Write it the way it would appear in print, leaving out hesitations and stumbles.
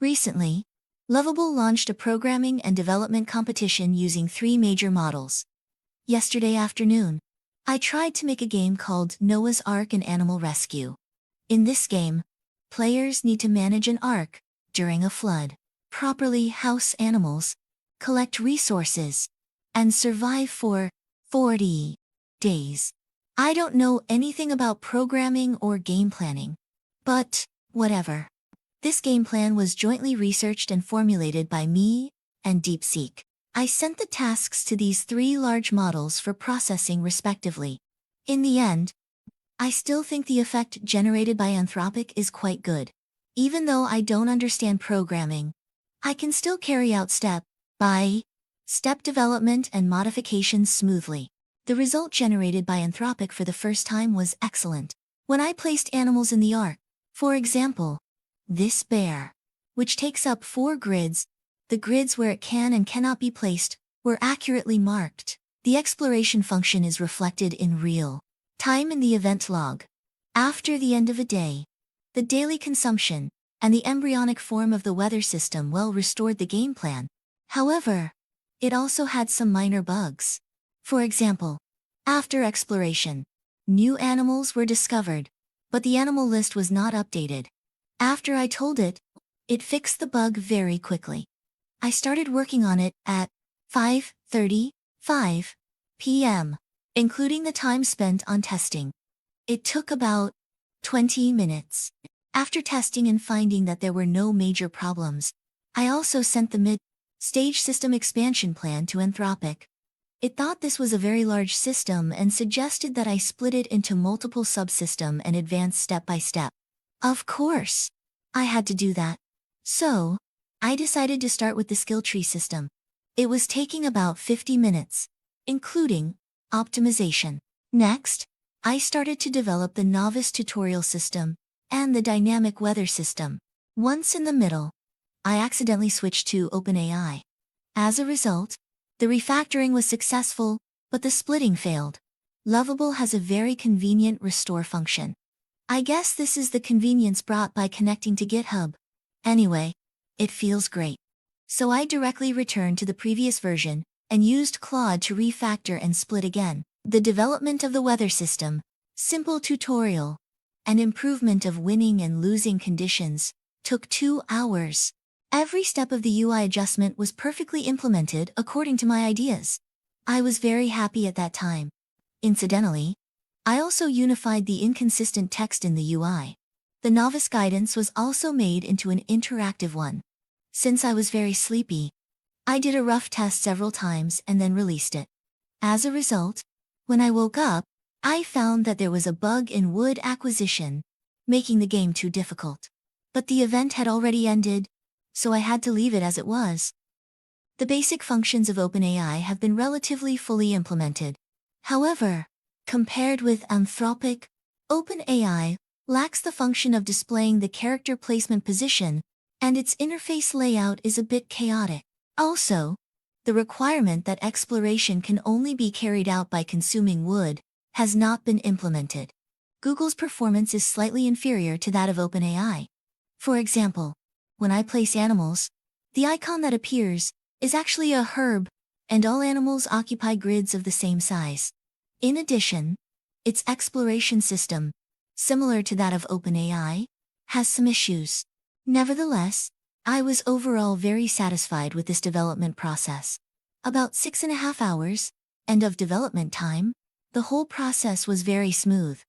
Recently, Lovable launched a programming and development competition using 3 major models. Yesterday afternoon, I tried to make a game called Noah's Ark and Animal Rescue. In this game, players need to manage an ark during a flood, properly house animals, collect resources, and survive for 40 days. I don't know anything about programming or game planning, but whatever. This game plan was jointly researched and formulated by me and DeepSeek. I sent the tasks to these 3 large models for processing respectively. In the end, I still think the effect generated by Anthropic is quite good. Even though I don't understand programming, I can still carry out step-by-step development and modifications smoothly. The result generated by Anthropic for the first time was excellent. When I placed animals in the ark, for example, this bear, which takes up 4 grids, the grids where it can and cannot be placed were accurately marked. The exploration function is reflected in real time in the event log. After the end of a day, the daily consumption and the embryonic form of the weather system well restored the game plan. However, it also had some minor bugs. For example, after exploration, new animals were discovered, but the animal list was not updated. After I told it, it fixed the bug very quickly. I started working on it at 5:35 p.m., including the time spent on testing. It took about 20 minutes. After testing and finding that there were no major problems, I also sent the mid-stage system expansion plan to Anthropic. It thought this was a very large system and suggested that I split it into multiple subsystems and advance step by step. Of course, I had to do that. So, I decided to start with the skill tree system. It was taking about 50 minutes, including optimization. Next, I started to develop the novice tutorial system and the dynamic weather system. Once in the middle, I accidentally switched to OpenAI. As a result, the refactoring was successful, but the splitting failed. Lovable has a very convenient restore function. I guess this is the convenience brought by connecting to GitHub. Anyway, it feels great. So I directly returned to the previous version and used Claude to refactor and split again. The development of the weather system, simple tutorial, and improvement of winning and losing conditions took 2 hours. Every step of the UI adjustment was perfectly implemented according to my ideas. I was very happy at that time. Incidentally, I also unified the inconsistent text in the UI. The novice guidance was also made into an interactive one. Since I was very sleepy, I did a rough test several times and then released it. As a result, when I woke up, I found that there was a bug in wood acquisition, making the game too difficult. But the event had already ended, so I had to leave it as it was. The basic functions of OpenAI have been relatively fully implemented. However, compared with Anthropic, OpenAI lacks the function of displaying the character placement position, and its interface layout is a bit chaotic. Also, the requirement that exploration can only be carried out by consuming wood has not been implemented. Google's performance is slightly inferior to that of OpenAI. For example, when I place animals, the icon that appears is actually a herb, and all animals occupy grids of the same size. In addition, its exploration system, similar to that of OpenAI, has some issues. Nevertheless, I was overall very satisfied with this development process. About 6.5 hours, and of development time, the whole process was very smooth.